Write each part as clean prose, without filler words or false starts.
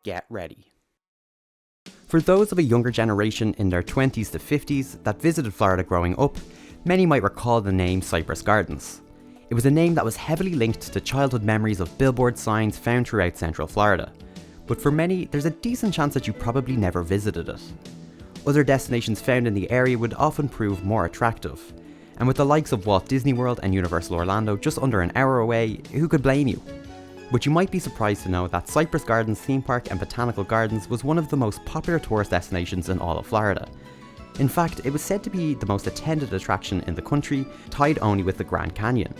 Get ready. For those of a younger generation in their 20s to 50s that visited Florida growing up, many might recall the name Cypress Gardens. It was a name that was heavily linked to childhood memories of billboard signs found throughout Central Florida. But for many, there's a decent chance that you probably never visited it. Other destinations found in the area would often prove more attractive. And with the likes of Walt Disney World and Universal Orlando just under an hour away, who could blame you? But you might be surprised to know that Cypress Gardens theme park and botanical gardens was one of the most popular tourist destinations in all of Florida. In fact, it was said to be the most attended attraction in the country, tied only with the Grand Canyon.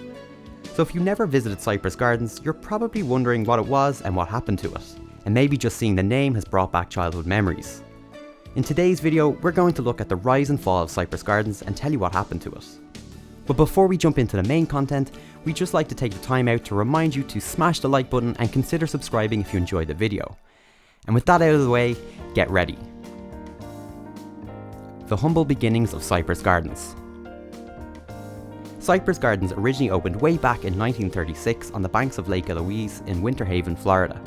So if you never visited Cypress Gardens, you're probably wondering what it was and what happened to it. And maybe just seeing the name has brought back childhood memories. In today's video, we're going to look at the rise and fall of Cypress Gardens and tell you what happened to it. But before we jump into the main content, we'd just like to take the time out to remind you to smash the like button and consider subscribing if you enjoyed the video. And with that out of the way, get ready. The humble beginnings of Cypress Gardens. Cypress Gardens originally opened way back in 1936 on the banks of Lake Eloise in Winter Haven, Florida.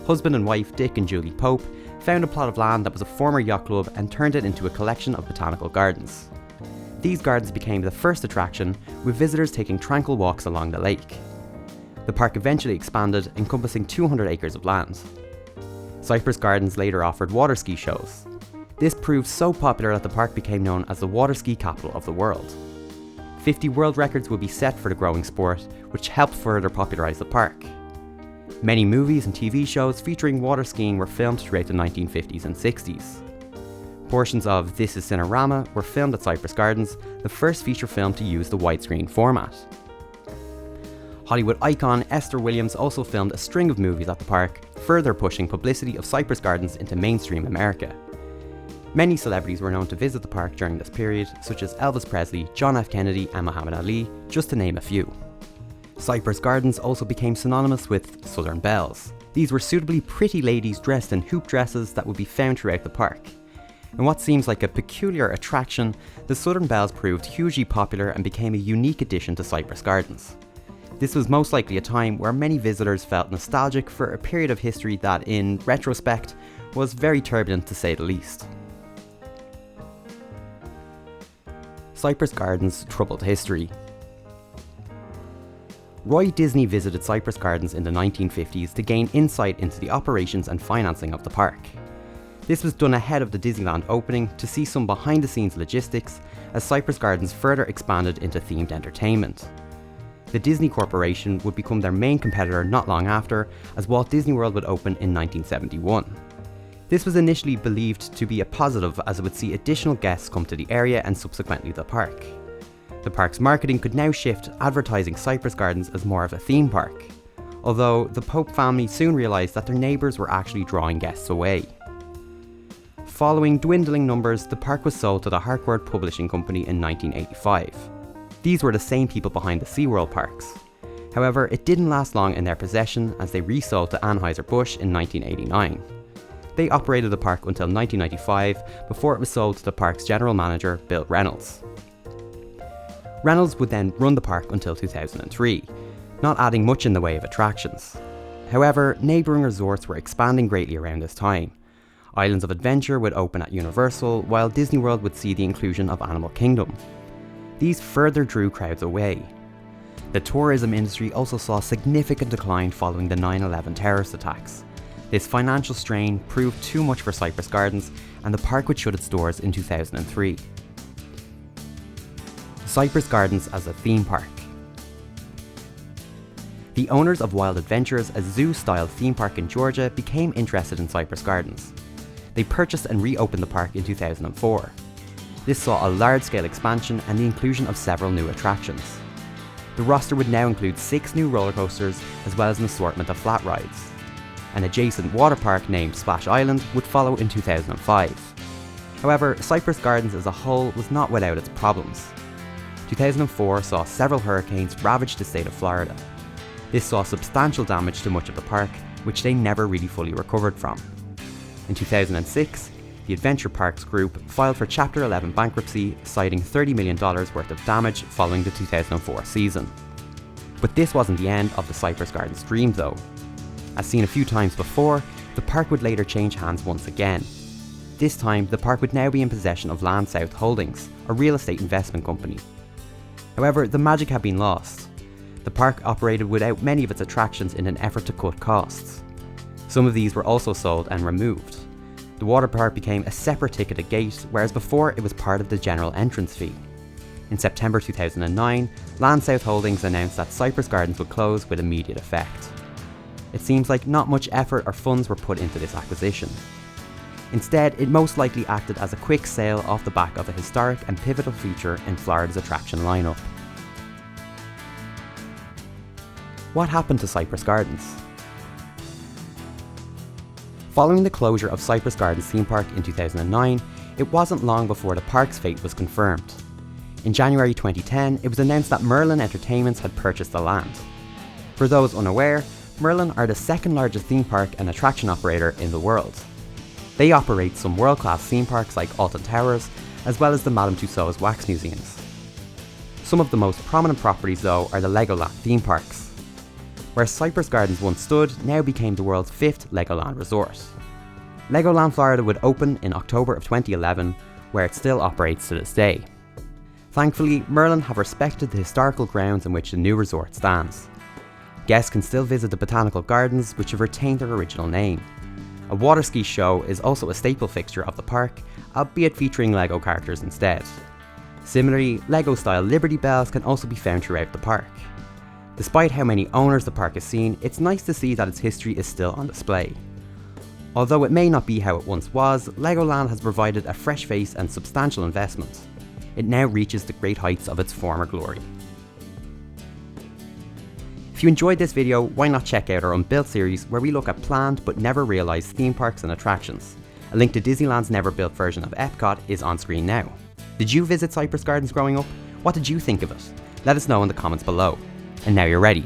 Husband and wife Dick and Julie Pope found a plot of land that was a former yacht club and turned it into a collection of botanical gardens. These gardens became the first attraction, with visitors taking tranquil walks along the lake. The park eventually expanded, encompassing 200 acres of land. Cypress Gardens later offered water ski shows. This proved so popular that the park became known as the water ski capital of the world. 50 world records would be set for the growing sport, which helped further popularise the park. Many movies and TV shows featuring water skiing were filmed throughout the 1950s and 60s. Portions of This Is Cinerama were filmed at Cypress Gardens, the first feature film to use the widescreen format. Hollywood icon Esther Williams also filmed a string of movies at the park, further pushing publicity of Cypress Gardens into mainstream America. Many celebrities were known to visit the park during this period, such as Elvis Presley, John F. Kennedy and Muhammad Ali, just to name a few. Cypress Gardens also became synonymous with Southern Belles. These were suitably pretty ladies dressed in hoop dresses that would be found throughout the park. In what seems like a peculiar attraction, the Southern Belles proved hugely popular and became a unique addition to Cypress Gardens. This was most likely a time where many visitors felt nostalgic for a period of history that, in retrospect, was very turbulent to say the least. Cypress Gardens' troubled history. Roy Disney visited Cypress Gardens in the 1950s to gain insight into the operations and financing of the park. This was done ahead of the Disneyland opening to see some behind-the-scenes logistics as Cypress Gardens further expanded into themed entertainment. The Disney Corporation would become their main competitor not long after, as Walt Disney World would open in 1971. This was initially believed to be a positive, as it would see additional guests come to the area and subsequently the park. The park's marketing could now shift, advertising Cypress Gardens as more of a theme park, although the Pope family soon realised that their neighbours were actually drawing guests away. Following dwindling numbers, the park was sold to the Harcourt Publishing Company in 1985. These were the same people behind the SeaWorld parks. However, it didn't last long in their possession, as they resold to Anheuser-Busch in 1989. They operated the park until 1995, before it was sold to the park's general manager, Bill Reynolds. Reynolds would then run the park until 2003, not adding much in the way of attractions. However, neighbouring resorts were expanding greatly around this time. Islands of Adventure would open at Universal, while Disney World would see the inclusion of Animal Kingdom. These further drew crowds away. The tourism industry also saw significant decline following the 9/11 terrorist attacks. This financial strain proved too much for Cypress Gardens, and the park would shut its doors in 2003. Cypress Gardens as a theme park. The owners of Wild Adventures, a zoo-style theme park in Georgia, became interested in Cypress Gardens. They purchased and reopened the park in 2004. This saw a large-scale expansion and the inclusion of several new attractions. The roster would now include 6 new roller coasters, as well as an assortment of flat rides. An adjacent water park named Splash Island would follow in 2005. However, Cypress Gardens as a whole was not without its problems. 2004 saw several hurricanes ravage the state of Florida. This saw substantial damage to much of the park, which they never really fully recovered from. In 2006, the Adventure Parks Group filed for Chapter 11 bankruptcy, citing $30 million worth of damage following the 2004 season. But this wasn't the end of the Cypress Gardens dream though. As seen a few times before, the park would later change hands once again. This time, the park would now be in possession of Land South Holdings, a real estate investment company. However, the magic had been lost. The park operated without many of its attractions in an effort to cut costs. Some of these were also sold and removed. The water park became a separate ticketed gate, whereas before it was part of the general entrance fee. In September 2009, Land South Holdings announced that Cypress Gardens would close with immediate effect. It seems like not much effort or funds were put into this acquisition. Instead, it most likely acted as a quick sale off the back of a historic and pivotal feature in Florida's attraction lineup. What happened to Cypress Gardens? Following the closure of Cypress Gardens theme park in 2009, it wasn't long before the park's fate was confirmed. In January 2010, it was announced that Merlin Entertainments had purchased the land. For those unaware, Merlin are the second largest theme park and attraction operator in the world. They operate some world-class theme parks like Alton Towers, as well as the Madame Tussauds wax museums. Some of the most prominent properties though are the Legoland theme parks. Where Cypress Gardens once stood now became the world's 5th Legoland resort. Legoland Florida would open in October of 2011, where it still operates to this day. Thankfully, Merlin have respected the historical grounds in which the new resort stands. Guests can still visit the botanical gardens, which have retained their original name. A water ski show is also a staple fixture of the park, albeit featuring Lego characters instead. Similarly, Lego-style Liberty Bells can also be found throughout the park. Despite how many owners the park has seen, it's nice to see that its history is still on display. Although it may not be how it once was, Legoland has provided a fresh face and substantial investment. It now reaches the great heights of its former glory. If you enjoyed this video, why not check out our Unbuilt series where we look at planned but never realised theme parks and attractions. A link to Disneyland's never built version of Epcot is on screen now. Did you visit Cypress Gardens growing up? What did you think of it? Let us know in the comments below. And now you're ready.